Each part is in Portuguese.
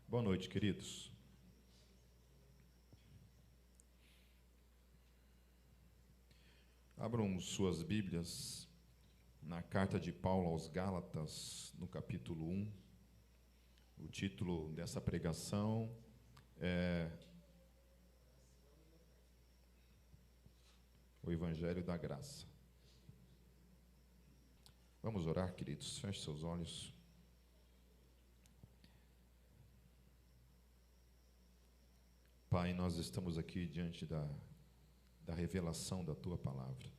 Boa noite, queridos. Abram suas Bíblias na carta de Paulo aos Gálatas, no capítulo 1. O título dessa pregação é O Evangelho da Graça. Vamos orar, queridos. Feche seus olhos. Pai, nós estamos aqui diante da revelação da Tua Palavra,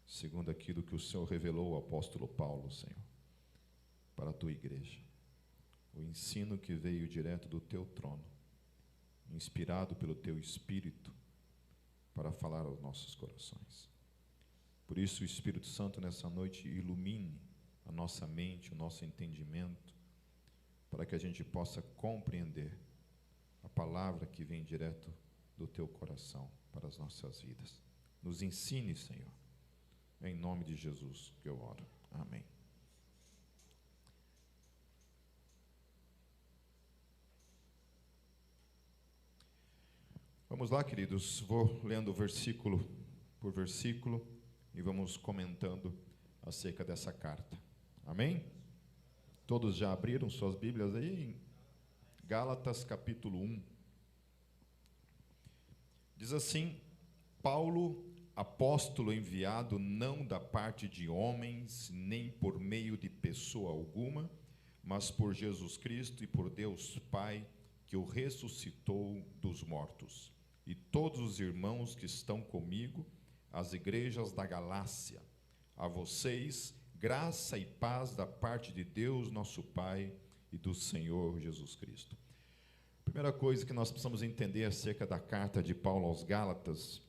segundo aquilo que o Senhor revelou ao apóstolo Paulo, Senhor, para a Tua igreja. O ensino que veio direto do Teu trono, inspirado pelo Teu Espírito, para falar aos nossos corações. Por isso, o Espírito Santo, nessa noite, ilumine a nossa mente, o nosso entendimento, para que a gente possa compreender a palavra que vem direto do Teu coração para as nossas vidas. Nos ensine, Senhor, em nome de Jesus que eu oro. Amém. Vamos lá, queridos. Vou lendo versículo por versículo e vamos comentando acerca dessa carta. Amém? Todos já abriram suas Bíblias aí em Gálatas capítulo 1. Diz assim: Paulo, apóstolo enviado não da parte de homens, nem por meio de pessoa alguma, mas por Jesus Cristo e por Deus Pai, que o ressuscitou dos mortos, e todos os irmãos que estão comigo, as igrejas da Galácia. A vocês, graça e paz da parte de Deus, nosso Pai, e do Senhor Jesus Cristo. A primeira coisa que nós precisamos entender acerca da carta de Paulo aos Gálatas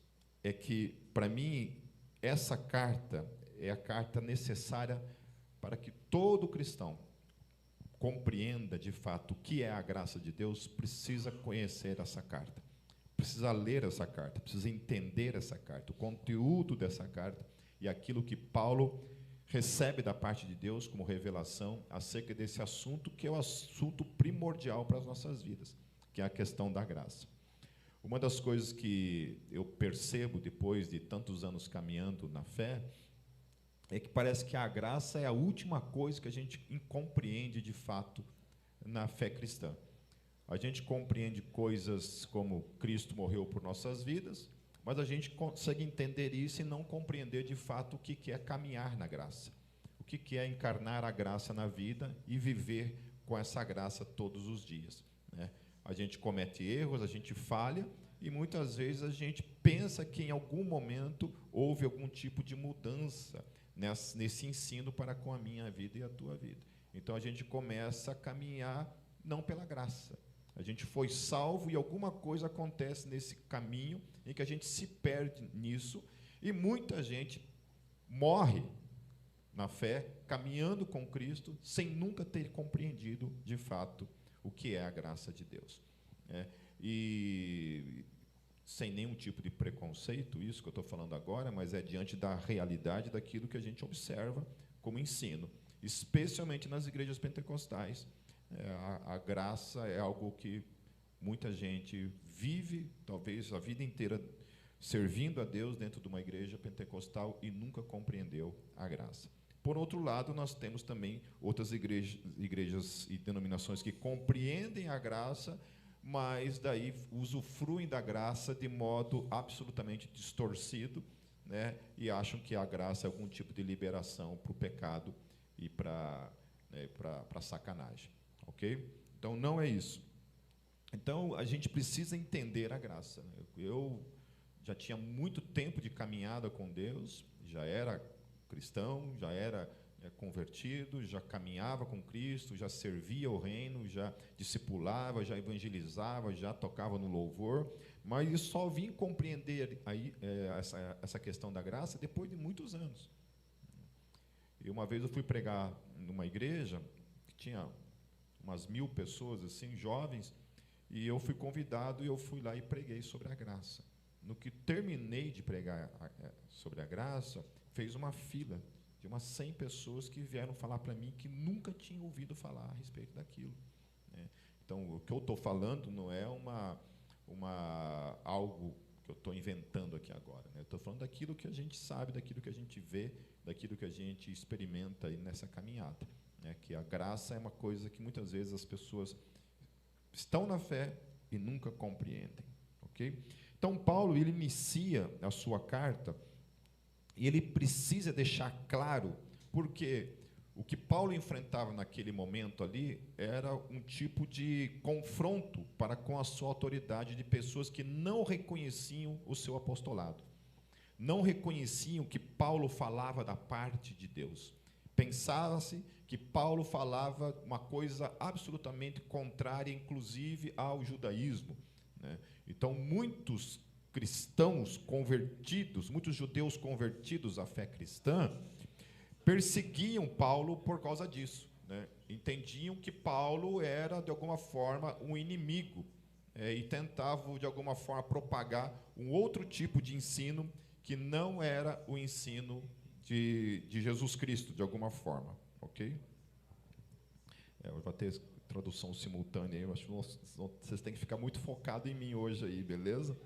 é que, para mim, essa carta é a carta necessária para que todo cristão compreenda de fato o que é a graça de Deus. Precisa conhecer essa carta, precisa ler essa carta, precisa entender essa carta, o conteúdo dessa carta e aquilo que Paulo recebe da parte de Deus como revelação acerca desse assunto, que é o assunto primordial para as nossas vidas, que é a questão da graça. Uma das coisas que eu percebo depois de tantos anos caminhando na fé é que parece que a graça é a última coisa que a gente compreende de fato na fé cristã. A gente compreende coisas como Cristo morreu por nossas vidas, mas a gente consegue entender isso e não compreender de fato o que é caminhar na graça, o que é encarnar a graça na vida e viver com essa graça todos os dias, né? A gente comete erros, a gente falha, e muitas vezes a gente pensa que em algum momento houve algum tipo de mudança nesse ensino para com a minha vida e a tua vida. Então a gente começa a caminhar não pela graça. A gente foi salvo e alguma coisa acontece nesse caminho em que a gente se perde nisso, e muita gente morre na fé, caminhando com Cristo, sem nunca ter compreendido de fato o que é a graça de Deus, né? E sem nenhum tipo de preconceito, isso que eu estou falando agora, mas é diante da realidade daquilo que a gente observa como ensino, especialmente nas igrejas pentecostais. A graça é algo que muita gente vive, talvez a vida inteira, servindo a Deus dentro de uma igreja pentecostal e nunca compreendeu a graça. Por outro lado, nós temos também outras igrejas e denominações que compreendem a graça, mas daí usufruem da graça de modo absolutamente distorcido, né? E acham que a graça é algum tipo de liberação para o pecado e para sacanagem. Ok? Então, não é isso. Então, a gente precisa entender a graça. Eu já tinha muito tempo de caminhada com Deus, já era cristão, já era convertido, já caminhava com Cristo, já servia o reino, já discipulava, já evangelizava, já tocava no louvor, mas eu só vim compreender aí, essa questão da graça depois de muitos anos. E uma vez eu fui pregar numa igreja que tinha umas 1000 pessoas, assim, jovens, e eu fui convidado e eu fui lá e preguei sobre a graça. No que terminei de pregar sobre a graça, fez uma fila de umas 100 pessoas que vieram falar para mim que nunca tinham ouvido falar a respeito daquilo. né? Então, o que eu estou falando não é algo que eu estou inventando aqui agora, né? Eu estou falando daquilo que a gente sabe, daquilo que a gente vê, daquilo que a gente experimenta aí nessa caminhada, né? Que a graça é uma coisa que muitas vezes as pessoas estão na fé e nunca compreendem, ok? Então, Paulo, ele inicia a sua carta e ele precisa deixar claro, porque o que Paulo enfrentava naquele momento ali era um tipo de confronto para com a sua autoridade de pessoas que não reconheciam o seu apostolado, não reconheciam que Paulo falava da parte de Deus. Pensava-se que Paulo falava uma coisa absolutamente contrária, inclusive ao judaísmo, né? Então, muitos cristãos convertidos, muitos judeus convertidos à fé cristã, perseguiam Paulo por causa disso, né? Entendiam que Paulo era, de alguma forma, um inimigo, e tentavam, de alguma forma, propagar um outro tipo de ensino que não era o ensino de Jesus Cristo, de alguma forma, ok? Vai ter tradução simultânea aí, eu acho que vocês têm que ficar muito focados em mim hoje aí, beleza?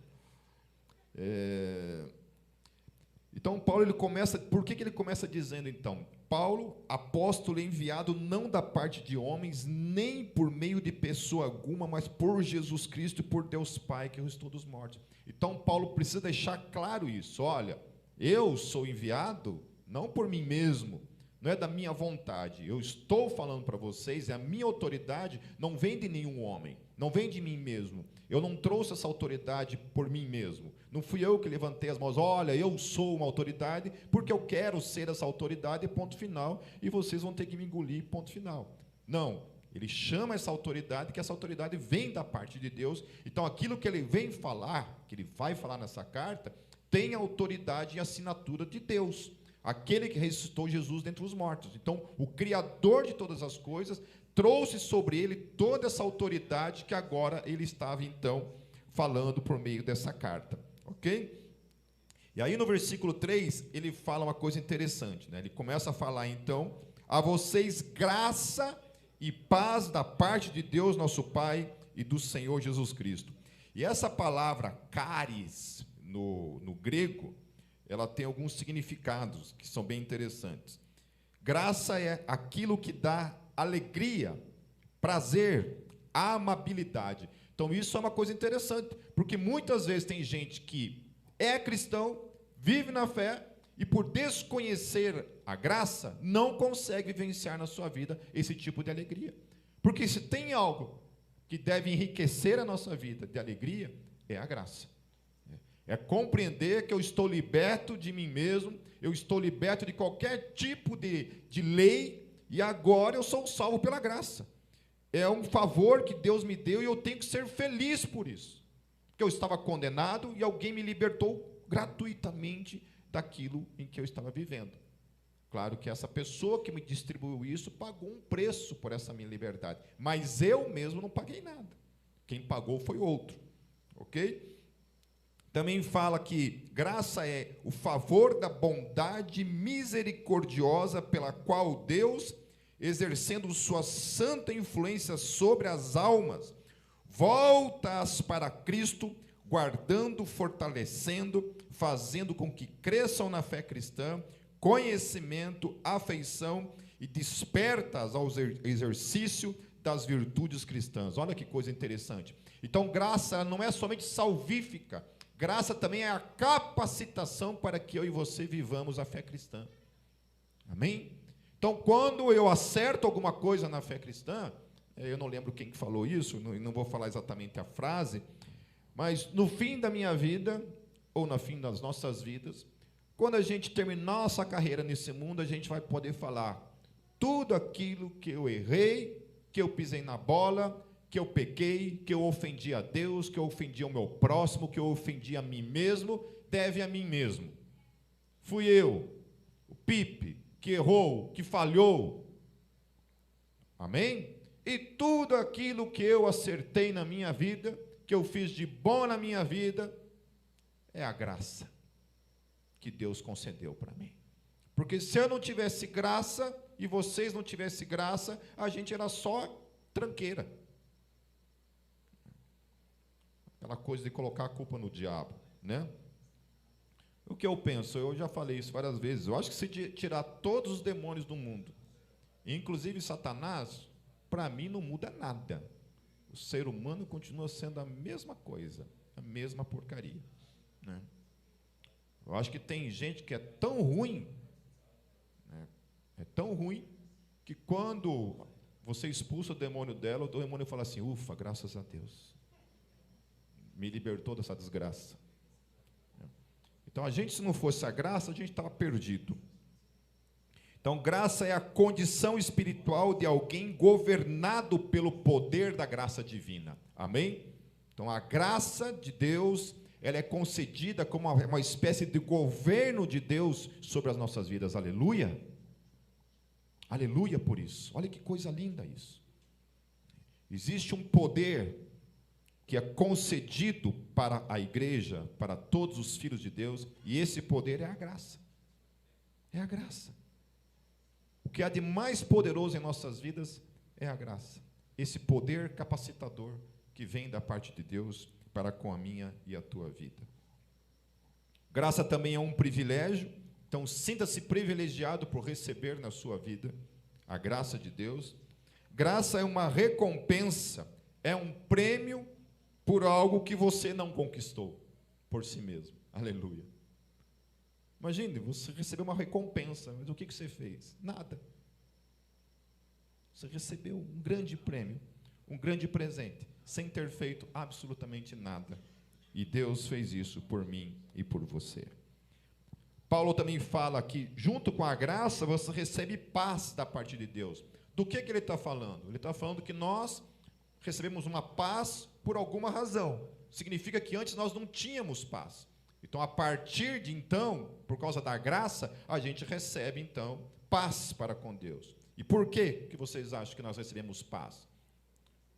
Então, Paulo, ele começa, por que ele começa dizendo, então? Paulo, apóstolo enviado não da parte de homens, nem por meio de pessoa alguma, mas por Jesus Cristo e por Deus Pai, que ressuscitou dos mortos. Então, Paulo precisa deixar claro isso. Olha, eu sou enviado não por mim mesmo, não é da minha vontade. Eu estou falando para vocês, a minha autoridade não vem de nenhum homem, não vem de mim mesmo. Eu não trouxe essa autoridade por mim mesmo. Não fui eu que levantei as mãos, olha, eu sou uma autoridade, porque eu quero ser essa autoridade, ponto final, e vocês vão ter que me engolir, ponto final. Não, ele chama essa autoridade, que essa autoridade vem da parte de Deus. Então, aquilo que ele vem falar, que ele vai falar nessa carta, tem autoridade e assinatura de Deus, aquele que ressuscitou Jesus dentre os mortos. Então, o Criador de todas as coisas trouxe sobre ele toda essa autoridade que agora ele estava, então, falando por meio dessa carta. Ok? E aí, no versículo 3, ele fala uma coisa interessante, né? Ele começa a falar, então, a vocês graça e paz da parte de Deus, nosso Pai, e do Senhor Jesus Cristo. E essa palavra, caris, no grego, ela tem alguns significados que são bem interessantes. Graça é aquilo que dá alegria, prazer, amabilidade. Então, isso é uma coisa interessante, porque muitas vezes tem gente que é cristão, vive na fé, e por desconhecer a graça, não consegue vivenciar na sua vida esse tipo de alegria. Porque se tem algo que deve enriquecer a nossa vida de alegria, é a graça. É compreender que eu estou liberto de mim mesmo, eu estou liberto de qualquer tipo de lei, e agora eu sou salvo pela graça. É um favor que Deus me deu e eu tenho que ser feliz por isso. Porque eu estava condenado e alguém me libertou gratuitamente daquilo em que eu estava vivendo. Claro que essa pessoa que me distribuiu isso pagou um preço por essa minha liberdade, mas eu mesmo não paguei nada. Quem pagou foi outro, ok? Também fala que graça é o favor da bondade misericordiosa pela qual Deus, exercendo sua santa influência sobre as almas, volta-as para Cristo, guardando, fortalecendo, fazendo com que cresçam na fé cristã, conhecimento, afeição, e desperta-as ao exercício das virtudes cristãs. Olha que coisa interessante. Então, graça não é somente salvífica, graça também é a capacitação para que eu e você vivamos a fé cristã. Amém? Então, quando eu acerto alguma coisa na fé cristã, eu não lembro quem falou isso, não vou falar exatamente a frase, mas no fim da minha vida, ou no fim das nossas vidas, quando a gente terminar nossa carreira nesse mundo, a gente vai poder falar tudo aquilo que eu errei, que eu pisei na bola, que eu pequei, que eu ofendi a Deus, que eu ofendi ao meu próximo, que eu ofendi a mim mesmo, deve a mim mesmo. Fui eu, o Pipe, que errou, que falhou. Amém? E tudo aquilo que eu acertei na minha vida, que eu fiz de bom na minha vida, é a graça que Deus concedeu para mim. Porque se eu não tivesse graça, e vocês não tivessem graça, a gente era só tranqueira. Aquela coisa de colocar a culpa no diabo, né? O que eu penso, eu já falei isso várias vezes, eu acho que se tirar todos os demônios do mundo, inclusive Satanás, para mim não muda nada. O ser humano continua sendo a mesma coisa, a mesma porcaria, né? Eu acho que tem gente que é tão ruim, né? É tão ruim, que quando você expulsa o demônio dela, o demônio fala assim: ufa, graças a Deus, me libertou dessa desgraça. Então, a gente, se não fosse a graça, a gente estava perdido. Então, graça é a condição espiritual de alguém governado pelo poder da graça divina. Amém? Então, a graça de Deus, ela é concedida como uma espécie de governo de Deus sobre as nossas vidas. Aleluia! Aleluia por isso. Olha que coisa linda isso. Existe um poder que é concedido para a igreja, para todos os filhos de Deus, e esse poder é a graça. É a graça. O que há de mais poderoso em nossas vidas é a graça. Esse poder capacitador que vem da parte de Deus para com a minha e a tua vida. Graça também é um privilégio, então sinta-se privilegiado por receber na sua vida a graça de Deus. Graça é uma recompensa, é um prêmio por algo que você não conquistou por si mesmo. Aleluia. Imagine, você recebeu uma recompensa, mas o que você fez? Nada. Você recebeu um grande prêmio, um grande presente, sem ter feito absolutamente nada. E Deus fez isso por mim e por você. Paulo também fala que, junto com a graça, você recebe paz da parte de Deus. Do que ele está falando? Ele está falando que nós recebemos uma paz por alguma razão. Significa que antes nós não tínhamos paz. Então, a partir de então, por causa da graça, a gente recebe, então, paz para com Deus. E por que vocês acham que nós recebemos paz?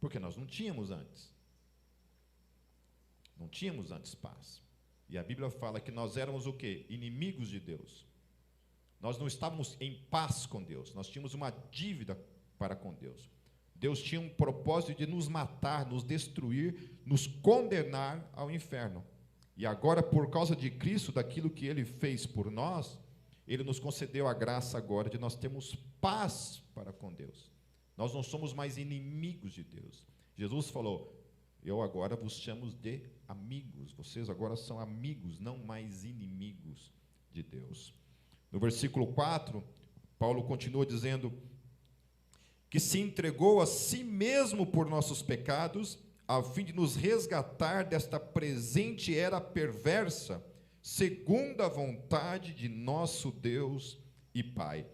Porque nós não tínhamos antes. Não tínhamos antes paz. E a Bíblia fala que nós éramos o quê? Inimigos de Deus. Nós não estávamos em paz com Deus. Nós tínhamos uma dívida para com Deus. Deus tinha um propósito de nos matar, nos destruir, nos condenar ao inferno. E agora, por causa de Cristo, daquilo que Ele fez por nós, Ele nos concedeu a graça agora de nós termos paz para com Deus. Nós não somos mais inimigos de Deus. Jesus falou: eu agora vos chamo de amigos. Vocês agora são amigos, não mais inimigos de Deus. No versículo 4, Paulo continua dizendo que se entregou a si mesmo por nossos pecados, a fim de nos resgatar desta presente era perversa, segundo a vontade de nosso Deus e Pai.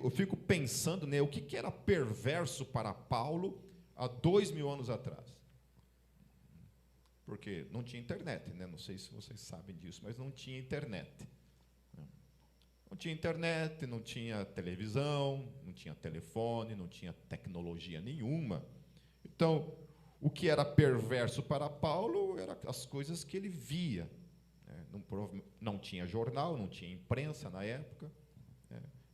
Eu fico pensando, né, o que era perverso para Paulo há 2000 anos atrás. Porque não tinha internet, né? Não sei se vocês sabem disso, mas não tinha internet. Não tinha internet, não tinha televisão, não tinha telefone, não tinha tecnologia nenhuma. Então, o que era perverso para Paulo eram as coisas que ele via. Não tinha jornal, não tinha imprensa na época.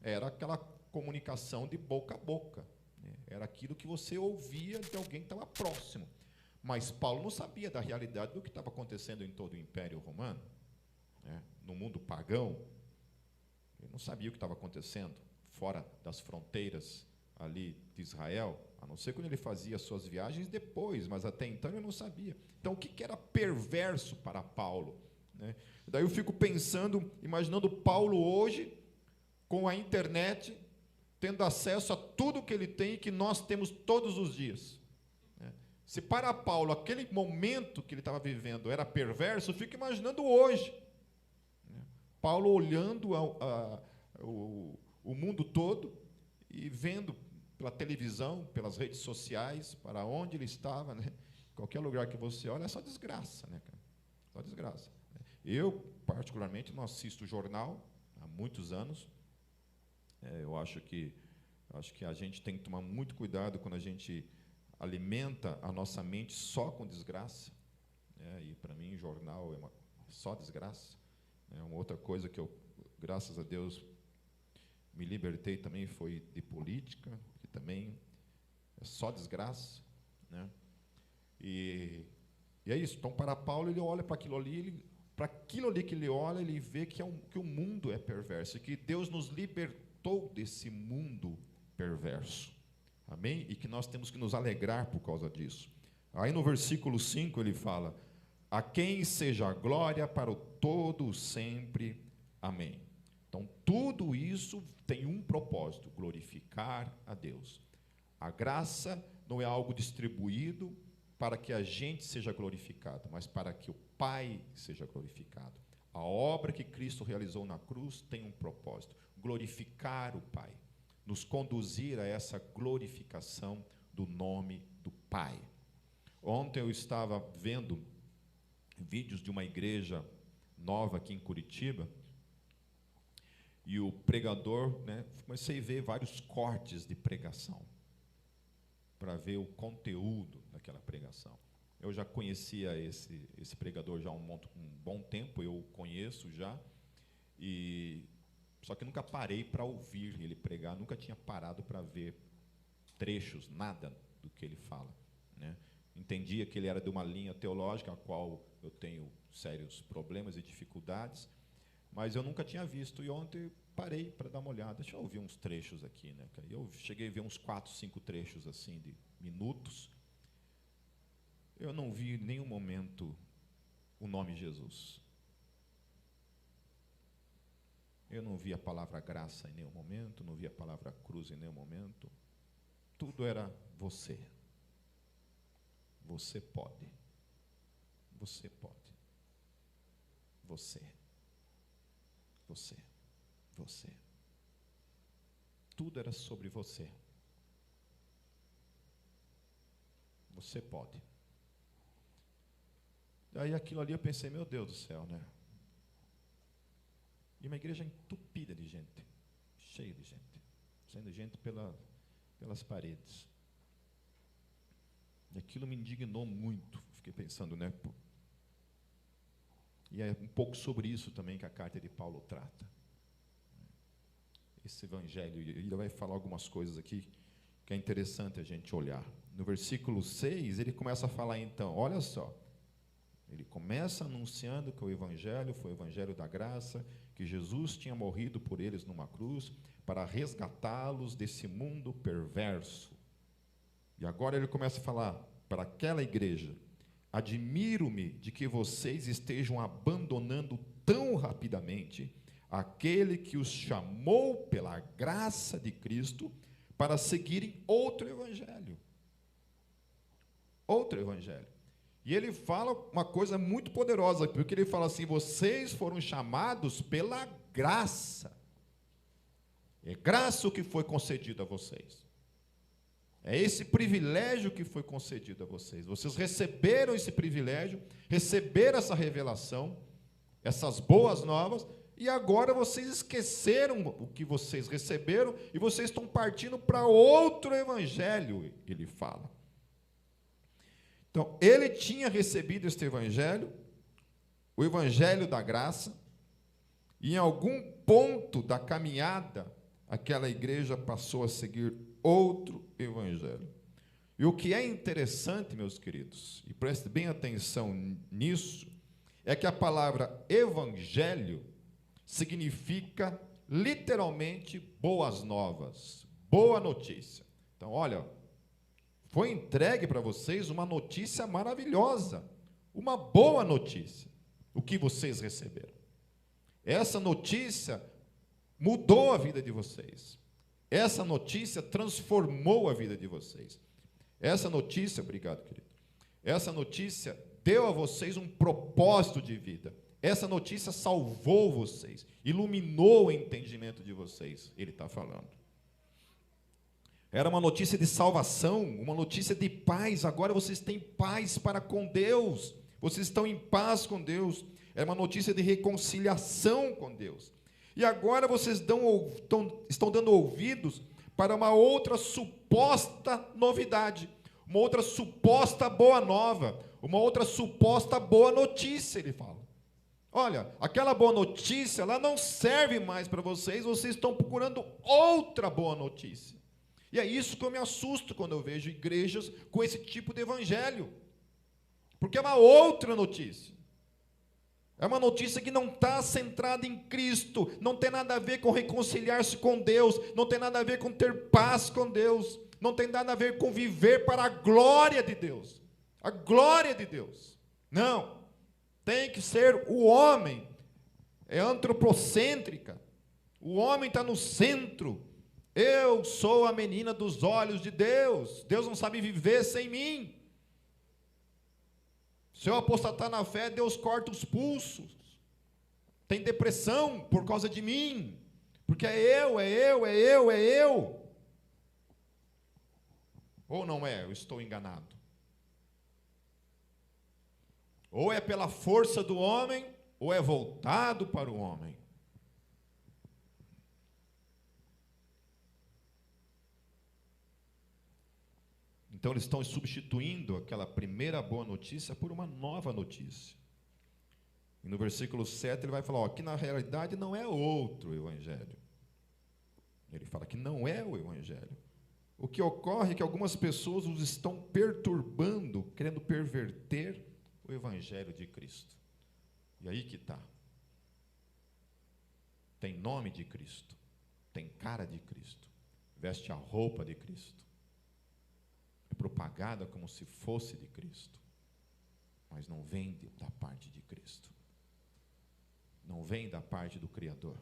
Era aquela comunicação de boca a boca. Era aquilo que você ouvia de alguém que estava próximo. Mas Paulo não sabia da realidade do que estava acontecendo em todo o Império Romano, no mundo pagão. Ele não sabia o que estava acontecendo fora das fronteiras ali de Israel, a não ser quando ele fazia suas viagens depois, mas até então ele não sabia. Então, o que era perverso para Paulo? Daí eu fico pensando, imaginando Paulo hoje, com a internet, tendo acesso a tudo que ele tem e que nós temos todos os dias. Se para Paulo aquele momento que ele estava vivendo era perverso, eu fico imaginando hoje. Paulo olhando o mundo todo e vendo pela televisão, pelas redes sociais, para onde ele estava, né? Qualquer lugar que você olha é só desgraça, né, cara? Só desgraça. Eu, particularmente, não assisto jornal há muitos anos. Eu acho que a gente tem que tomar muito cuidado quando a gente alimenta a nossa mente só com desgraça. E, para mim, jornal é só desgraça. Uma outra coisa que eu, graças a Deus, me libertei também foi de política, que também é só desgraça, né? E E é isso. Então, para Paulo, ele olha para aquilo ali, para aquilo ali que ele olha, ele vê que o mundo é perverso, e que Deus nos libertou desse mundo perverso. Amém? E que nós temos que nos alegrar por causa disso. Aí no versículo 5 ele fala: a quem seja a glória para o todo sempre. Amém. Então, tudo isso tem um propósito: glorificar a Deus. A graça não é algo distribuído para que a gente seja glorificado, mas para que o Pai seja glorificado. A obra que Cristo realizou na cruz tem um propósito: glorificar o Pai, nos conduzir a essa glorificação do nome do Pai. Ontem eu estava vendo vídeos de uma igreja nova aqui em Curitiba, e o pregador, comecei a ver vários cortes de pregação, para ver o conteúdo daquela pregação. Eu já conhecia esse pregador já há um bom tempo, eu conheço já, só que nunca parei para ouvir ele pregar, nunca tinha parado para ver trechos, nada do que ele fala, né? Entendia que ele era de uma linha teológica, a qual eu tenho sérios problemas e dificuldades, mas eu nunca tinha visto, e ontem parei para dar uma olhada. Deixa eu ouvir uns trechos aqui, né? Eu cheguei a ver uns 4, 5 trechos assim de minutos. Eu não vi em nenhum momento o nome Jesus. Eu não vi a palavra graça em nenhum momento, não vi a palavra cruz em nenhum momento. Tudo era você. Você pode. Você pode. Você. Você. Você. Tudo era sobre você. Você pode. Daí aquilo ali eu pensei, meu Deus do céu, né? E uma igreja entupida de gente, cheia de gente, saindo gente pelas paredes. E aquilo me indignou muito, fiquei pensando, né? E é um pouco sobre isso também que a carta de Paulo trata. Esse evangelho, ele vai falar algumas coisas aqui que é interessante a gente olhar. No versículo 6, ele começa a falar então, olha só, ele começa anunciando que o evangelho foi o evangelho da graça, que Jesus tinha morrido por eles numa cruz, para resgatá-los desse mundo perverso. E agora ele começa a falar para aquela igreja: admiro-me de que vocês estejam abandonando tão rapidamente aquele que os chamou pela graça de Cristo para seguirem outro evangelho. Outro evangelho. E ele fala uma coisa muito poderosa, porque ele fala assim: vocês foram chamados pela graça. É graça o que foi concedido a vocês. É esse privilégio que foi concedido a vocês. Vocês receberam esse privilégio, receberam essa revelação, essas boas novas, e agora vocês esqueceram o que vocês receberam e vocês estão partindo para outro evangelho, ele fala. Então, ele tinha recebido este evangelho, o evangelho da graça, e em algum ponto da caminhada, aquela igreja passou a seguir outro evangelho. E o que é interessante, meus queridos, e preste bem atenção nisso, é que a palavra evangelho significa literalmente boas novas, boa notícia. Então, olha, foi entregue para vocês uma notícia maravilhosa, uma boa notícia, o que vocês receberam. Essa notícia mudou a vida de vocês. Essa notícia transformou a vida de vocês. Essa notícia, obrigado, querido. Essa notícia deu a vocês um propósito de vida. Essa notícia salvou vocês, iluminou o entendimento de vocês, ele está falando. Era uma notícia de salvação, uma notícia de paz. Agora vocês têm paz para com Deus. Vocês estão em paz com Deus. É uma notícia de reconciliação com Deus. E agora vocês estão dando ouvidos para uma outra suposta novidade, uma outra suposta boa nova, uma outra suposta boa notícia, ele fala. Olha, aquela boa notícia, ela não serve mais para vocês, vocês estão procurando outra boa notícia. E é isso que eu me assusto quando eu vejo igrejas com esse tipo de evangelho. Porque é uma outra notícia. É uma notícia que não está centrada em Cristo, não tem nada a ver com reconciliar-se com Deus, não tem nada a ver com ter paz com Deus, não tem nada a ver com viver para a glória de Deus. A glória de Deus. Não. Tem que ser o homem. É antropocêntrica. O homem está no centro. Eu sou a menina dos olhos de Deus. Deus não sabe viver sem mim. Se eu apostatar na fé, Deus corta os pulsos. Tem depressão por causa de mim. Porque é eu. Ou não é? Eu estou enganado. Ou é pela força do homem, ou é voltado para o homem. Então eles estão substituindo aquela primeira boa notícia por uma nova notícia. E no versículo 7 ele vai falar, que na realidade não é outro evangelho. Ele fala que não é o evangelho. O que ocorre é que algumas pessoas os estão perturbando, querendo perverter o evangelho de Cristo. E aí que está. Tem nome de Cristo, tem cara de Cristo, veste a roupa de Cristo. É propagada como se fosse de Cristo, mas não vem da parte de Cristo, não vem da parte do Criador.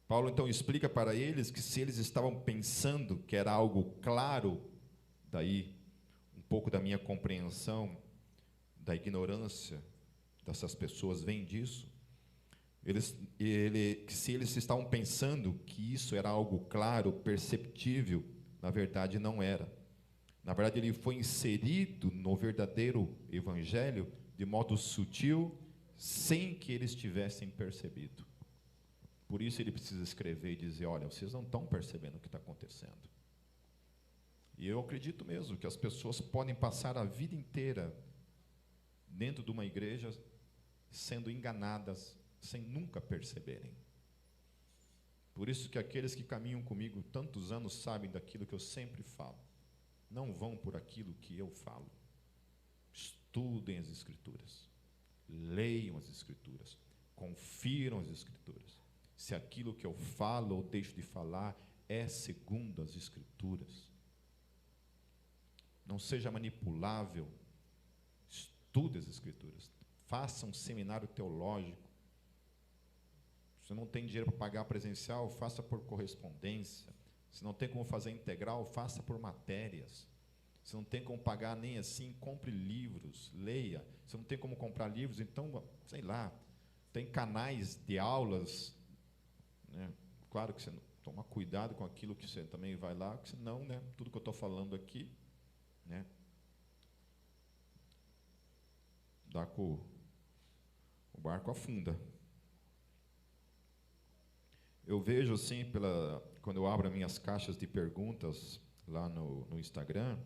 Paulo então explica para eles que se eles estavam pensando que era algo claro, daí um pouco da minha compreensão da ignorância dessas pessoas vem disso. Se eles estavam pensando que isso era algo claro, perceptível, na verdade não era. Na verdade, ele foi inserido no verdadeiro evangelho de modo sutil, sem que eles tivessem percebido. Por isso ele precisa escrever e dizer, olha, vocês não estão percebendo o que está acontecendo. E eu acredito mesmo que as pessoas podem passar a vida inteira dentro de uma igreja sendo enganadas, sem nunca perceberem. Por isso que aqueles que caminham comigo tantos anos sabem daquilo que eu sempre falo. Não vão por aquilo que eu falo. Estudem as Escrituras. Leiam as Escrituras. Confiram as Escrituras. Se aquilo que eu falo ou deixo de falar é segundo as Escrituras. Não seja manipulável. Estude as Escrituras. Faça um seminário teológico. Se não tem dinheiro para pagar presencial, faça por correspondência. Se não tem como fazer integral, faça por matérias. Se não tem como pagar nem assim, compre livros, leia. Se não tem como comprar livros, então, sei lá, tem canais de aulas, né? Claro que você toma cuidado com aquilo que você também vai lá, porque senão, né, tudo que eu estou falando aqui, né, dá com o barco afunda. Eu vejo assim, quando eu abro as minhas caixas de perguntas lá no Instagram,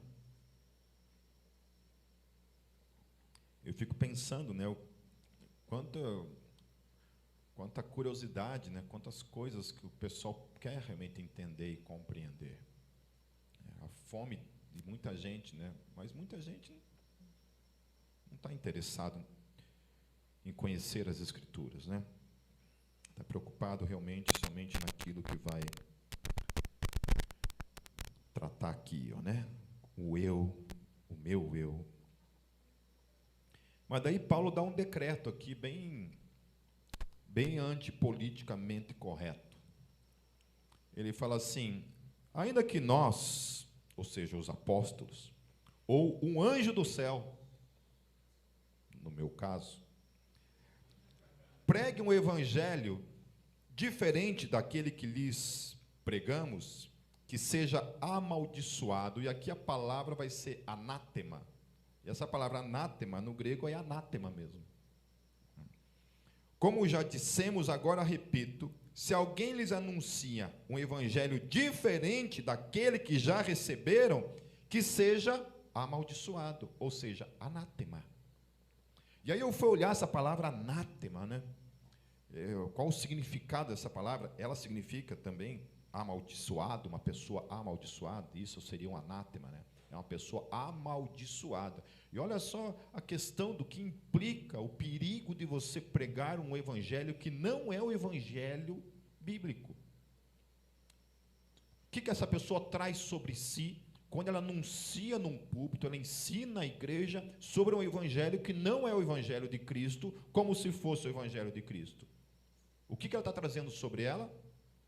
eu fico pensando, né, quanta curiosidade, né, quantas coisas que o pessoal quer realmente entender e compreender. A fome de muita gente, né, mas muita gente não está interessado em conhecer as Escrituras, né? Está preocupado realmente somente naquilo que vai tratar aqui, ó, né? O eu, o meu eu. Mas daí Paulo dá um decreto aqui bem antipoliticamente correto. Ele fala assim, ainda que nós, ou seja, os apóstolos, ou um anjo do céu, no meu caso, pregue um evangelho diferente daquele que lhes pregamos, que seja amaldiçoado. E aqui a palavra vai ser anátema. E essa palavra anátema, no grego, é anátema mesmo. Como já dissemos, agora repito, se alguém lhes anuncia um evangelho diferente daquele que já receberam, que seja amaldiçoado, ou seja, anátema. E aí eu fui olhar essa palavra anátema, né? Qual o significado dessa palavra? Ela significa também amaldiçoado, uma pessoa amaldiçoada, isso seria um anátema, né? É uma pessoa amaldiçoada. E olha só a questão do que implica o perigo de você pregar um evangelho que não é o evangelho bíblico. O que essa pessoa traz sobre si quando ela anuncia num púlpito, ela ensina na igreja sobre um evangelho que não é o evangelho de Cristo, como se fosse o evangelho de Cristo? O que ela está trazendo sobre ela?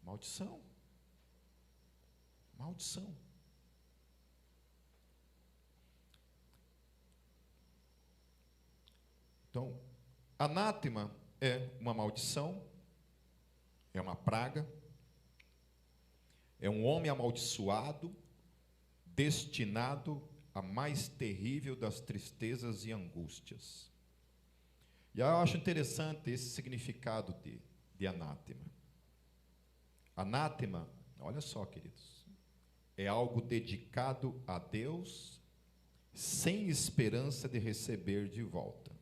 Maldição. Maldição. Então, anátema é uma maldição, é uma praga, é um homem amaldiçoado, destinado à mais terrível das tristezas e angústias. E eu acho interessante esse significado de anátema. Anátema, olha só, queridos, é algo dedicado a Deus, sem esperança de receber de volta.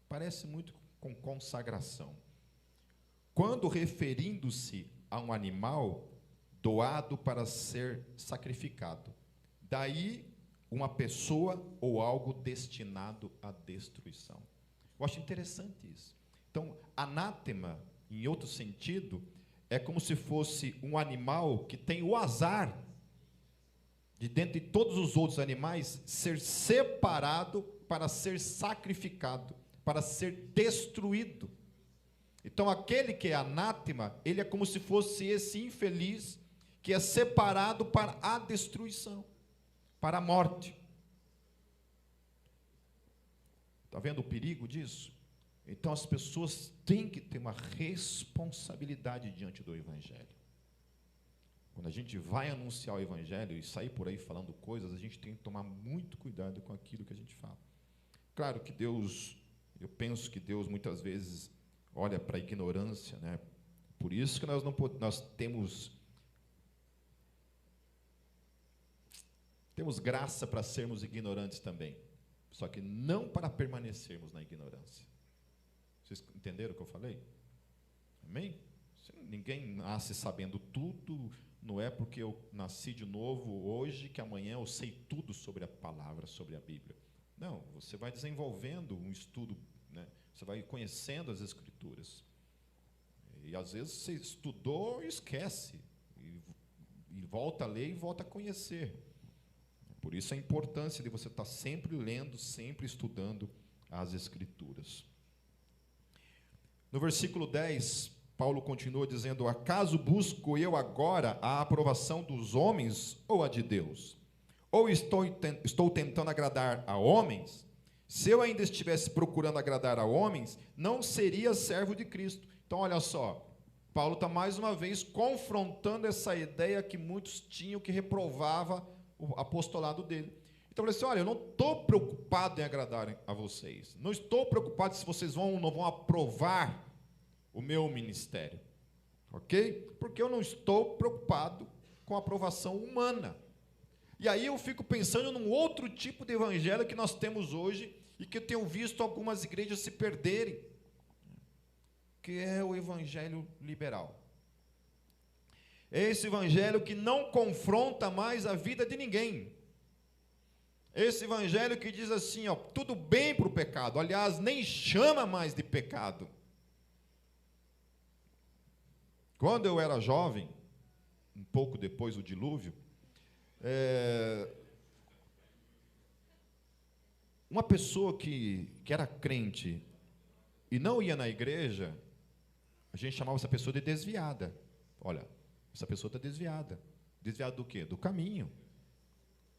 Parece muito com consagração. Quando referindo-se a um animal doado para ser sacrificado, daí uma pessoa ou algo destinado à destruição. Eu acho interessante isso. Então, anátema, em outro sentido, é como se fosse um animal que tem o azar de, dentre todos os outros animais, ser separado para ser sacrificado, para ser destruído. Então, aquele que é anátema, ele é como se fosse esse infeliz que é separado para a destruição, para a morte. Está vendo o perigo disso? Então, as pessoas têm que ter uma responsabilidade diante do evangelho. Quando a gente vai anunciar o evangelho e sair por aí falando coisas, a gente tem que tomar muito cuidado com aquilo que a gente fala. Claro que Deus, eu penso que Deus muitas vezes olha para a ignorância, né? Por isso que nós temos graça para sermos ignorantes também, só que não para permanecermos na ignorância. Vocês entenderam o que eu falei? Amém? Ninguém nasce sabendo tudo, não é porque eu nasci de novo hoje que amanhã eu sei tudo sobre a palavra, sobre a Bíblia. Não, você vai desenvolvendo um estudo, né? Você vai conhecendo as Escrituras. E às vezes você estudou e esquece, e volta a ler e volta a conhecer. Por isso a importância de você estar sempre lendo, sempre estudando as Escrituras. No versículo 10, Paulo continua dizendo: acaso busco eu agora a aprovação dos homens ou a de Deus? Ou estou tentando agradar a homens? Se eu ainda estivesse procurando agradar a homens, não seria servo de Cristo. Então, olha só, Paulo está mais uma vez confrontando essa ideia que muitos tinham, que reprovava o apostolado dele. Então, ele disse: olha, eu não estou preocupado em agradar a vocês. Não estou preocupado se vocês vão ou não vão aprovar o meu ministério. Ok? Porque eu não estou preocupado com a aprovação humana. E aí eu fico pensando num outro tipo de evangelho que nós temos hoje e que eu tenho visto algumas igrejas se perderem, que é o evangelho liberal. É esse evangelho que não confronta mais a vida de ninguém. Esse evangelho que diz assim, ó, tudo bem para o pecado, aliás, nem chama mais de pecado. Quando eu era jovem, um pouco depois do dilúvio, uma pessoa que era crente e não ia na igreja, a gente chamava essa pessoa de desviada. Olha, essa pessoa está desviada. Desviada do quê? Do caminho.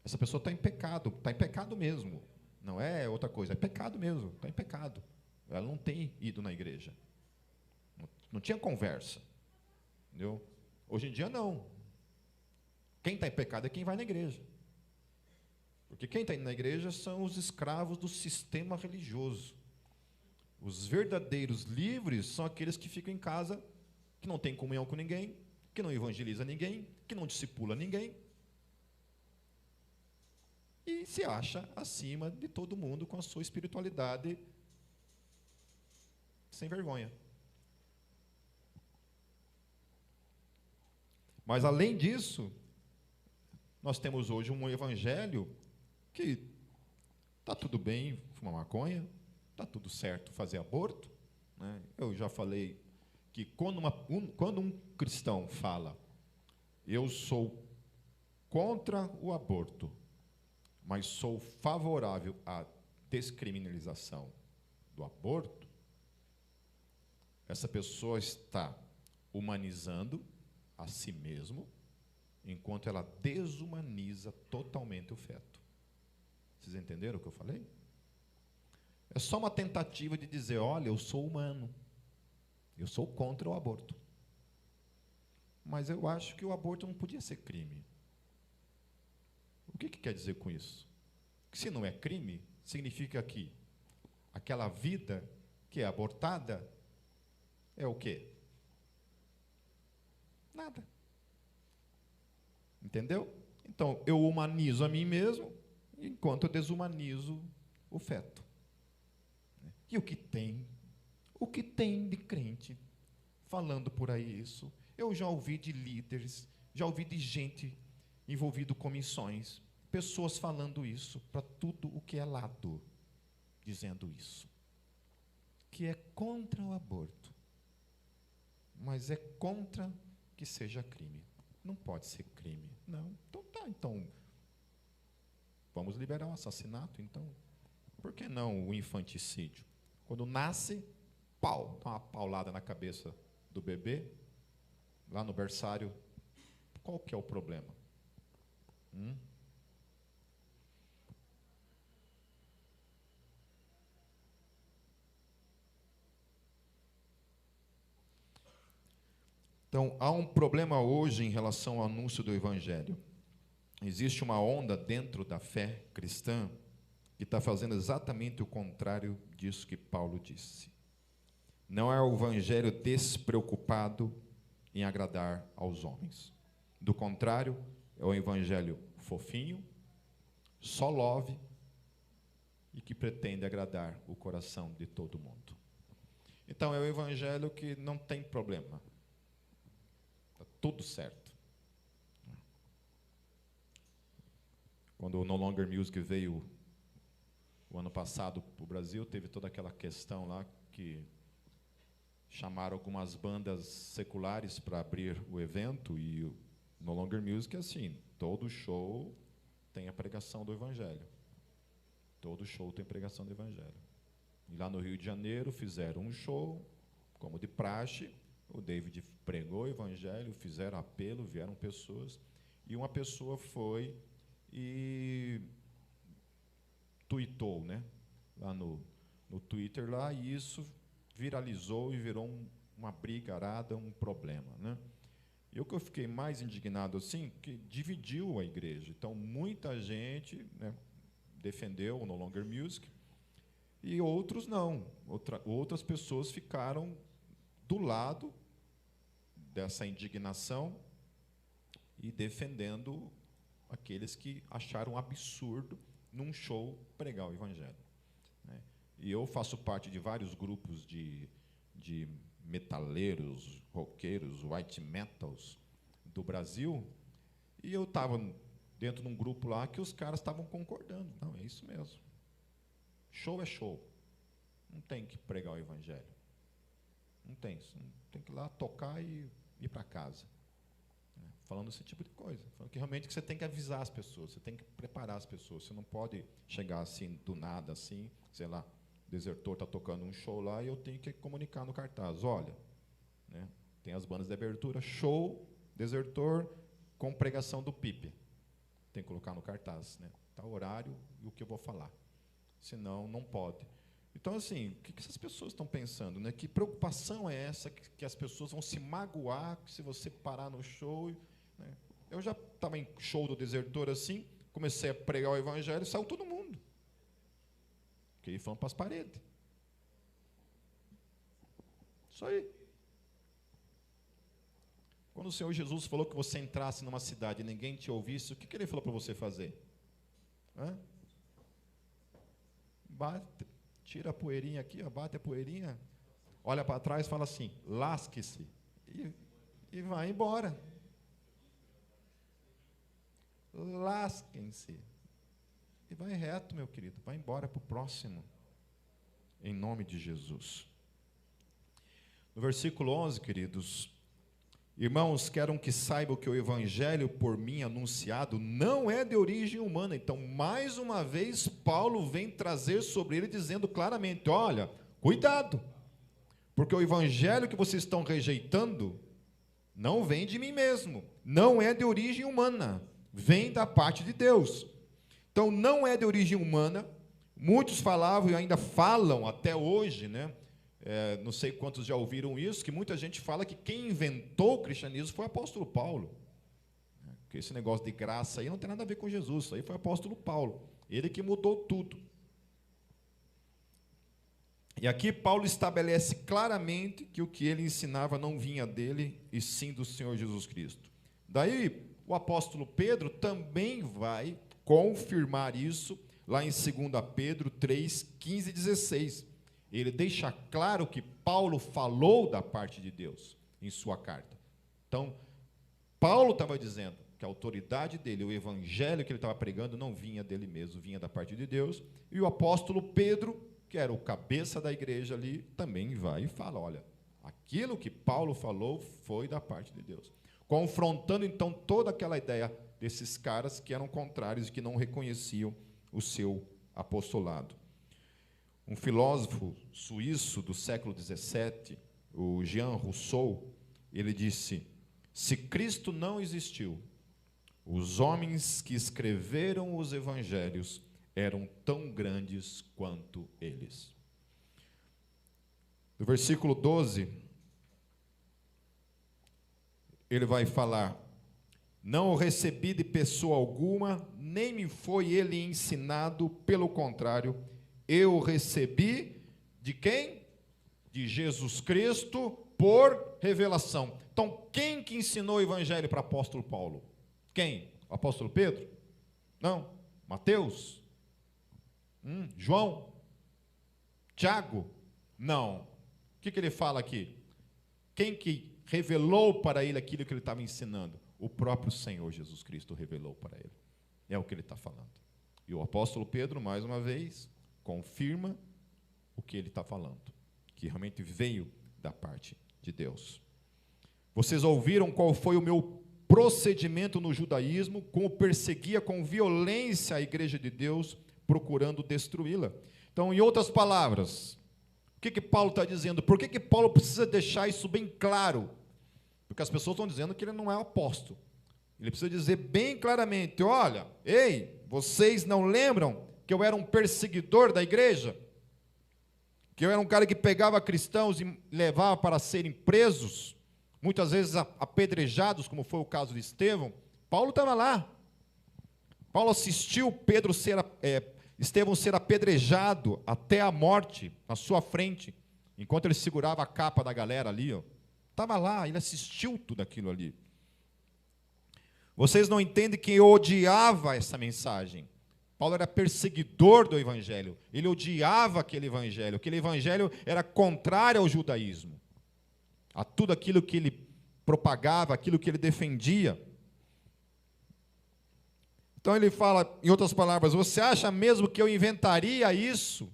Essa pessoa está em pecado mesmo. Não é outra coisa, é pecado mesmo, está em pecado. Ela não tem ido na igreja. Não tinha conversa. Entendeu? Hoje em dia, não. Quem está em pecado é quem vai na igreja. Porque quem está indo na igreja são os escravos do sistema religioso. Os verdadeiros livres são aqueles que ficam em casa, que não tem comunhão com ninguém, que não evangeliza ninguém, que não discipula ninguém, e se acha acima de todo mundo com a sua espiritualidade sem vergonha. Mas, além disso, nós temos hoje um evangelho que está tudo bem fumar maconha, está tudo certo fazer aborto, né? Eu já falei que quando um cristão fala, eu sou contra o aborto, mas sou favorável à descriminalização do aborto, essa pessoa está humanizando a si mesmo, enquanto ela desumaniza totalmente o feto. Vocês entenderam o que eu falei? É só uma tentativa de dizer, olha, eu sou humano, eu sou contra o aborto. Mas eu acho que o aborto não podia ser crime. O que quer dizer com isso? Que se não é crime, significa que aquela vida que é abortada é o quê? Nada. Entendeu? Então, eu humanizo a mim mesmo, enquanto eu desumanizo o feto. E o que tem de crente falando por aí isso? Eu já ouvi de líderes, já ouvi de gente envolvida com missões, pessoas falando isso para tudo o que é lado, dizendo isso, que é contra o aborto, mas é contra que seja crime. Não pode ser crime. Não. Então tá, então vamos liberar o assassinato, então. Por que não o infanticídio? Quando nasce, pau, dá uma paulada na cabeça do bebê, lá no berçário. Qual que é o problema? Então, há um problema hoje em relação ao anúncio do Evangelho. Existe uma onda dentro da fé cristã que está fazendo exatamente o contrário disso que Paulo disse. Não é o Evangelho despreocupado em agradar aos homens. Do contrário, é o Evangelho fofinho, só love, e que pretende agradar o coração de todo mundo. Então, é o Evangelho que não tem problema. Está tudo certo. Quando o No Longer Music veio o ano passado para o Brasil, teve toda aquela questão lá que chamaram algumas bandas seculares para abrir o evento, e o No Longer Music é assim, todo show tem a pregação do Evangelho. Todo show tem pregação do Evangelho. E lá no Rio de Janeiro fizeram um show, como de praxe, o David pregou o Evangelho, fizeram apelo, vieram pessoas, e uma pessoa foi e tuitou, né, lá no Twitter, lá, e isso viralizou e virou uma briga arada, um problema, né? E o que eu fiquei mais indignado, assim, que dividiu a igreja. Então, muita gente, né, defendeu o No Longer Music, e outros não. Outras pessoas ficaram do lado dessa indignação e defendendo aqueles que acharam absurdo num show pregar o Evangelho, né? E eu faço parte de vários grupos de metaleiros, roqueiros, white metals do Brasil, e eu estava dentro de um grupo lá que os caras estavam concordando. Não, é isso mesmo. Show é show. Não tem que pregar o Evangelho. Não tem. Tem que ir lá tocar e ir para casa. Falando esse tipo de coisa. Falando que realmente que você tem que avisar as pessoas, você tem que preparar as pessoas. Você não pode chegar assim, do nada, assim, sei lá, o Desertor está tocando um show lá e eu tenho que comunicar no cartaz. Olha, né, tem as bandas de abertura, show, Desertor, com pregação do Pipe. Tem que colocar no cartaz, né? Tá o horário e o que eu vou falar. Senão, não pode. Então, assim, o que essas pessoas estão pensando, né? Que preocupação é essa que as pessoas vão se magoar se você parar no show, né? Eu já estava em show do Desertor assim, comecei a pregar o Evangelho e saiu todo mundo. Porque eles foram para as paredes. Isso aí. Quando o Senhor Jesus falou que você entrasse numa cidade e ninguém te ouvisse, o que Ele falou para você fazer? Bate, tira a poeirinha aqui, ó, bate a poeirinha, olha para trás e fala assim, lasque-se, e vai embora. lasquem-se. E vai reto, meu querido, vai embora para o próximo, em nome de Jesus. No versículo 11, queridos: irmãos, quero que saibam que o evangelho por mim anunciado não é de origem humana. Então, mais uma vez, Paulo vem trazer sobre ele, dizendo claramente: olha, cuidado, porque o evangelho que vocês estão rejeitando não vem de mim mesmo, não é de origem humana, vem da parte de Deus. Então, não é de origem humana. Muitos falavam e ainda falam até hoje, né? Não sei quantos já ouviram isso, que muita gente fala que quem inventou o cristianismo foi o apóstolo Paulo. Porque esse negócio de graça aí não tem nada a ver com Jesus, isso aí foi o apóstolo Paulo. Ele que mudou tudo. E aqui Paulo estabelece claramente que o que ele ensinava não vinha dele, e sim do Senhor Jesus Cristo. Daí, o apóstolo Pedro também vai confirmar isso, lá em 2 Pedro 3, 15 e 16. Ele deixa claro que Paulo falou da parte de Deus em sua carta. Então, Paulo estava dizendo que a autoridade dele, o evangelho que ele estava pregando, não vinha dele mesmo, vinha da parte de Deus. E o apóstolo Pedro, que era o cabeça da igreja ali, também vai e fala: olha, aquilo que Paulo falou foi da parte de Deus. Confrontando, então, toda aquela ideia desses caras que eram contrários e que não reconheciam o seu apostolado. Um filósofo suíço do século XVII, o Jean Rousseau, ele disse: se Cristo não existiu, os homens que escreveram os evangelhos eram tão grandes quanto eles. No versículo 12, ele vai falar: não o recebi de pessoa alguma, nem me foi ele ensinado, pelo contrário, eu o recebi de quem? De Jesus Cristo, por revelação. Então, quem que ensinou o evangelho para o apóstolo Paulo? Quem? O apóstolo Pedro? Não. Mateus? João? Tiago? Não. O que ele fala aqui? Quem que revelou para ele aquilo que ele estava ensinando? O próprio Senhor Jesus Cristo revelou para ele. É o que ele está falando. E o apóstolo Pedro, mais uma vez, confirma o que ele está falando, que realmente veio da parte de Deus. Vocês ouviram qual foi o meu procedimento no judaísmo, como perseguia com violência a igreja de Deus, procurando destruí-la. Então, em outras palavras, o que Paulo está dizendo? Por que Paulo precisa deixar isso bem claro? Porque as pessoas estão dizendo que ele não é apóstolo. Ele precisa dizer bem claramente: olha, ei, vocês não lembram que eu era um perseguidor da igreja? Que eu era um cara que pegava cristãos e levava para serem presos, muitas vezes apedrejados, como foi o caso de Estevão? Paulo estava lá. Paulo assistiu Estevão ser apedrejado até a morte, na sua frente, enquanto ele segurava a capa da galera ali, estava lá, ele assistiu tudo aquilo ali. Vocês não entendem que eu odiava essa mensagem. Paulo era perseguidor do evangelho, ele odiava aquele evangelho era contrário ao judaísmo, a tudo aquilo que ele propagava, aquilo que ele defendia. Então ele fala, em outras palavras: você acha mesmo que eu inventaria isso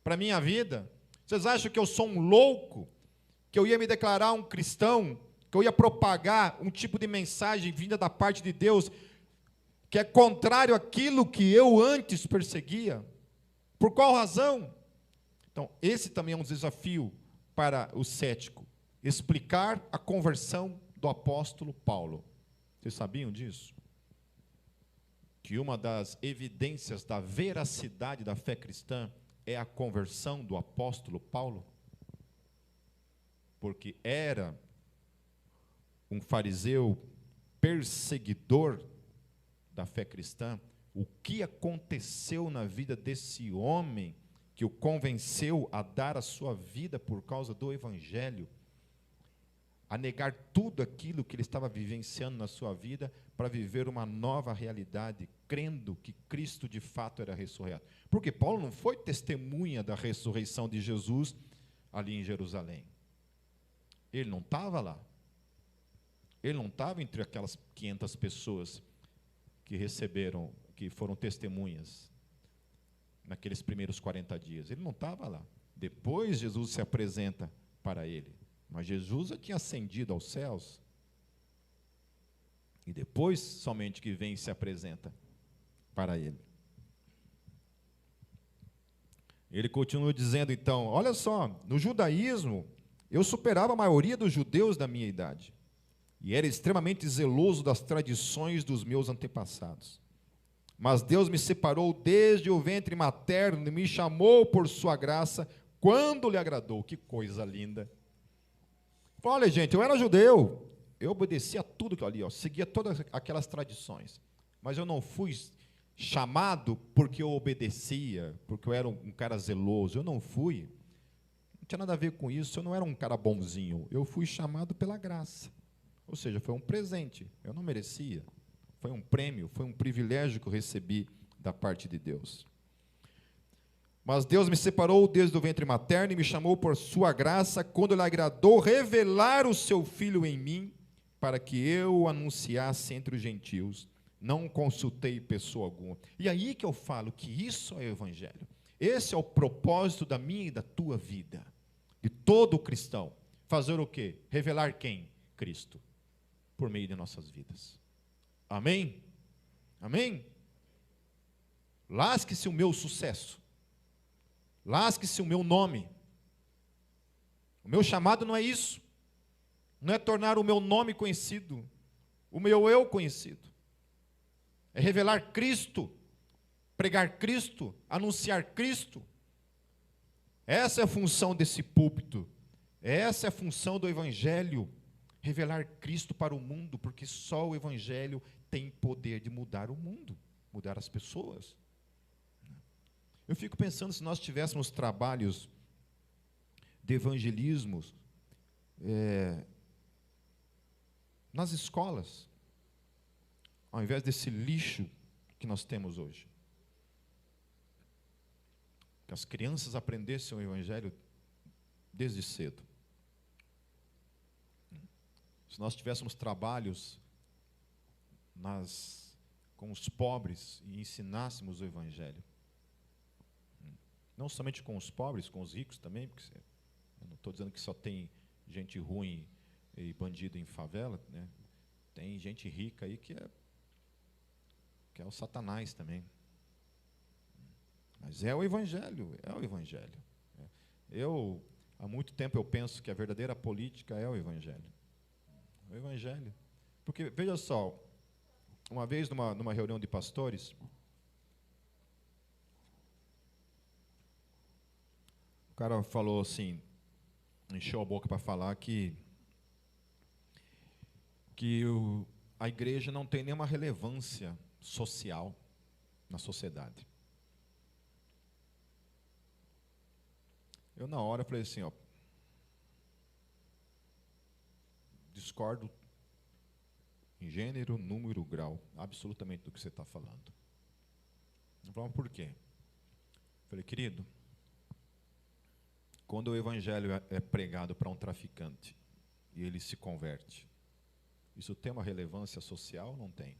para a minha vida? Vocês acham que eu sou um louco? Que eu ia me declarar um cristão? Que eu ia propagar um tipo de mensagem vinda da parte de Deus, que é contrário àquilo que eu antes perseguia? Por qual razão? Então, esse também é um desafio para o cético, explicar a conversão do apóstolo Paulo. Vocês sabiam disso? Que uma das evidências da veracidade da fé cristã é a conversão do apóstolo Paulo? Porque era um fariseu perseguidor da fé cristã. O que aconteceu na vida desse homem que o convenceu a dar a sua vida por causa do evangelho, a negar tudo aquilo que ele estava vivenciando na sua vida para viver uma nova realidade, crendo que Cristo de fato era ressurreto? Porque Paulo não foi testemunha da ressurreição de Jesus ali em Jerusalém. Ele não estava lá. Ele não estava entre aquelas 500 pessoas. que receberam, que foram testemunhas naqueles primeiros 40 dias. Ele não estava lá. Depois Jesus se apresenta para ele. Mas Jesus já tinha ascendido aos céus. E depois somente que vem e se apresenta para ele. Ele continua dizendo então, olha só, no judaísmo, eu superava a maioria dos judeus da minha idade. E era extremamente zeloso das tradições dos meus antepassados. Mas Deus me separou desde o ventre materno e me chamou por sua graça quando lhe agradou. Que coisa linda. Olha, gente, eu era judeu, eu obedecia tudo que ali, seguia todas aquelas tradições. Mas eu não fui chamado porque eu obedecia, porque eu era um cara zeloso. Eu não fui. Não tinha nada a ver com isso, eu não era um cara bonzinho. Eu fui chamado pela graça. Ou seja, foi um presente, eu não merecia. Foi um prêmio, foi um privilégio que eu recebi da parte de Deus. Mas Deus me separou desde o ventre materno e me chamou por sua graça, quando lhe agradou revelar o seu Filho em mim, para que eu o anunciasse entre os gentios. Não consultei pessoa alguma. E aí que eu falo que isso é o Evangelho. Esse é o propósito da minha e da tua vida, de todo cristão. Fazer o quê? Revelar quem? Cristo. Por meio de nossas vidas. Amém? Amém? Lasque-se o meu sucesso. Lasque-se o meu nome. O meu chamado não é isso. Não é tornar o meu nome conhecido. O meu eu conhecido. É revelar Cristo. Pregar Cristo. Anunciar Cristo. Essa é a função desse púlpito. Essa é a função do Evangelho. Revelar Cristo para o mundo, porque só o Evangelho tem poder de mudar o mundo, mudar as pessoas. Eu fico pensando, se nós tivéssemos trabalhos de evangelismo nas escolas, ao invés desse lixo que nós temos hoje. Que as crianças aprendessem o Evangelho desde cedo. Se nós tivéssemos trabalhos com os pobres e ensinássemos o Evangelho. Não somente com os pobres, com os ricos também, porque eu não estou dizendo que só tem gente ruim e bandido em favela, né? Tem gente rica aí que é o Satanás também. Mas é o Evangelho, é o Evangelho. Há muito tempo eu penso que a verdadeira política é o Evangelho. O Evangelho. Porque, veja só, uma vez numa reunião de pastores, o cara falou assim, encheu a boca para falar que a igreja não tem nenhuma relevância social na sociedade. Eu, na hora, falei assim, discordo em gênero, número, grau, absolutamente do que você está falando. Eu falei, por quê? Eu falei, querido, quando o Evangelho é pregado para um traficante e ele se converte, isso tem uma relevância social ou não tem?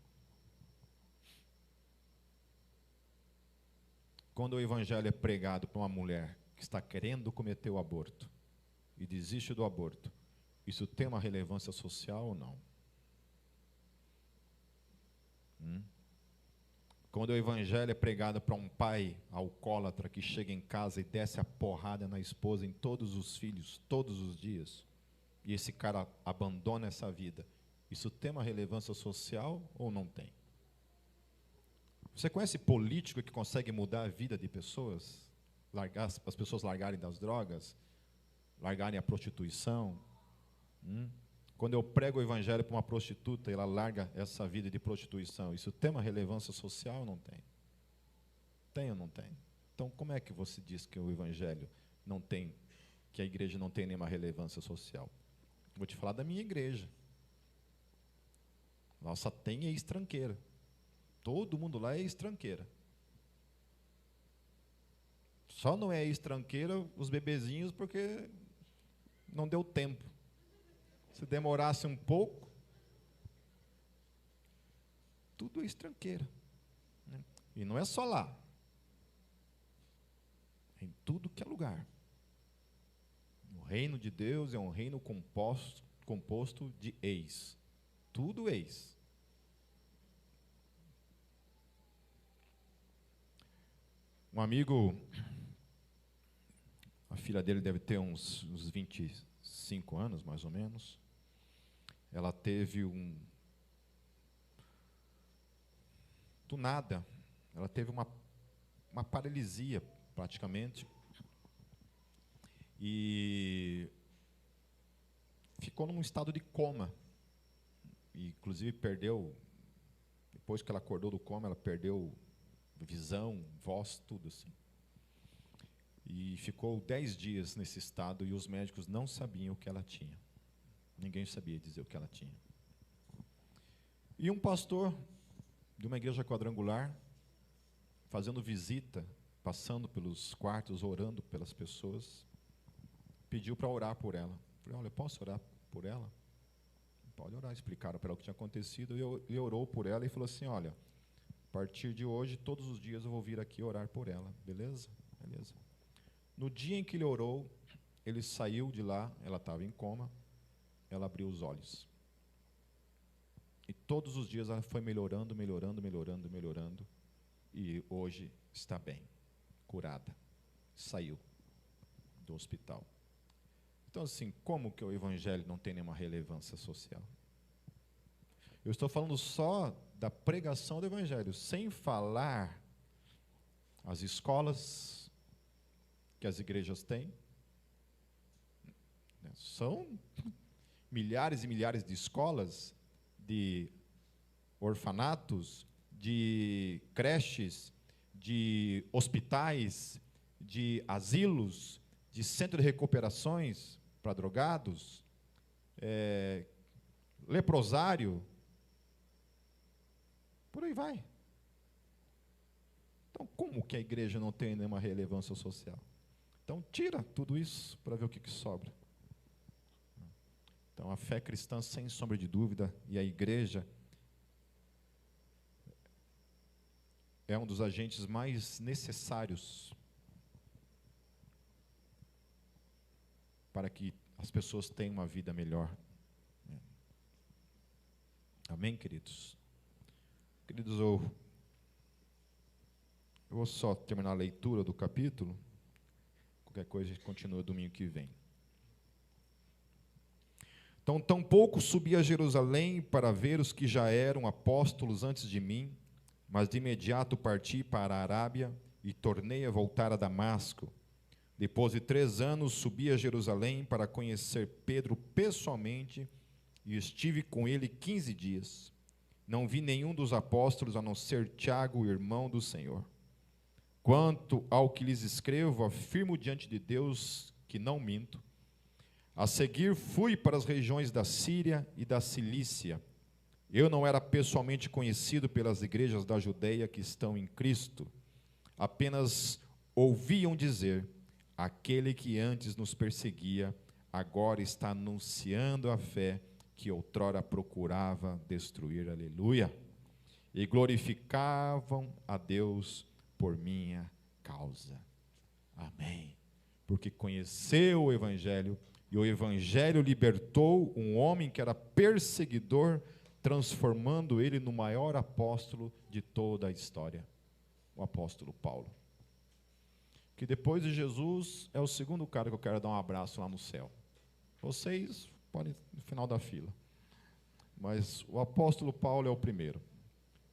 Quando o Evangelho é pregado para uma mulher que está querendo cometer o aborto e desiste do aborto, isso tem uma relevância social ou não? Quando o Evangelho é pregado para um pai alcoólatra que chega em casa e desce a porrada na esposa, em todos os filhos, todos os dias, e esse cara abandona essa vida, isso tem uma relevância social ou não tem? Você conhece político que consegue mudar a vida de pessoas? As pessoas largarem das drogas? Largarem a prostituição? Quando eu prego o Evangelho para uma prostituta, ela larga essa vida de prostituição. Isso tem uma relevância social ou não tem? Tem ou não tem? Então, como é que você diz que o Evangelho não tem, que a igreja não tem nenhuma relevância social? Vou te falar da minha igreja. Nossa, tem ex-tranqueira. Todo mundo lá é ex-tranqueira. Só não é ex-tranqueira os bebezinhos porque não deu tempo. Se demorasse um pouco. tudo é estranqueira, né? E não é só lá, é em tudo que é lugar. O reino de Deus é um reino composto de eis, tudo eis. Um amigo, a filha dele deve ter uns 25 anos, mais ou menos. Ela teve do nada, ela teve uma paralisia, praticamente, e ficou num estado de coma. E, inclusive, depois que ela acordou do coma, ela perdeu visão, voz, tudo assim. E ficou 10 dias nesse estado, e os médicos não sabiam o que ela tinha. Ninguém sabia dizer o que ela tinha. E um pastor de uma igreja quadrangular, fazendo visita, passando pelos quartos, orando pelas pessoas, pediu para orar por ela. Falei, olha, posso orar por ela? Pode orar. Explicaram para ela o que tinha acontecido, e ele orou por ela e falou assim, olha, a partir de hoje, todos os dias eu vou vir aqui orar por ela, beleza? Beleza. No dia em que ele orou, ele saiu de lá, ela estava em coma, ela abriu os olhos. E todos os dias ela foi melhorando, e hoje está bem, curada, saiu do hospital. Então, assim, como que o evangelho não tem nenhuma relevância social? Eu estou falando só da pregação do evangelho, sem falar as escolas que as igrejas têm. São milhares e milhares de escolas, de orfanatos, de creches, de hospitais, de asilos, de centros de recuperações para drogados, leprosário, por aí vai. Então, como que a igreja não tem nenhuma relevância social? Então, tira tudo isso para ver o que sobra. Então, a fé cristã, sem sombra de dúvida, e a igreja é um dos agentes mais necessários para que as pessoas tenham uma vida melhor. Amém, queridos? Queridos, eu vou só terminar a leitura do capítulo. Qualquer coisa a gente continua domingo que vem. Então, tampouco subi a Jerusalém para ver os que já eram apóstolos antes de mim, mas de imediato parti para a Arábia e tornei a voltar a Damasco. Depois de 3 anos, subi a Jerusalém para conhecer Pedro pessoalmente e estive com ele 15 dias. Não vi nenhum dos apóstolos, a não ser Tiago, irmão do Senhor. Quanto ao que lhes escrevo, afirmo diante de Deus que não minto. A seguir, fui para as regiões da Síria e da Cilícia. Eu não era pessoalmente conhecido pelas igrejas da Judeia que estão em Cristo. Apenas ouviam dizer, aquele que antes nos perseguia, agora está anunciando a fé que outrora procurava destruir. Aleluia. E glorificavam a Deus por minha causa. Amém. Porque conheceu o Evangelho, e o Evangelho libertou um homem que era perseguidor, transformando ele no maior apóstolo de toda a história, o apóstolo Paulo. Que depois de Jesus é o segundo cara que eu quero dar um abraço lá no céu. Vocês podem no final da fila. Mas o apóstolo Paulo é o primeiro.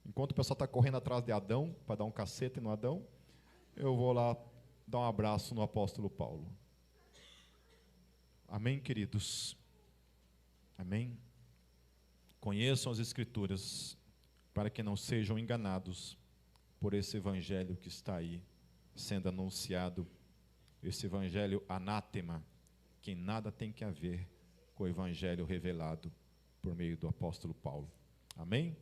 Enquanto o pessoal está correndo atrás de Adão, para dar um cacete no Adão, eu vou lá dar um abraço no apóstolo Paulo. Amém, queridos? Amém? Conheçam as Escrituras, para que não sejam enganados por esse evangelho que está aí, sendo anunciado, esse evangelho anátema, que nada tem que ver com o evangelho revelado por meio do apóstolo Paulo. Amém?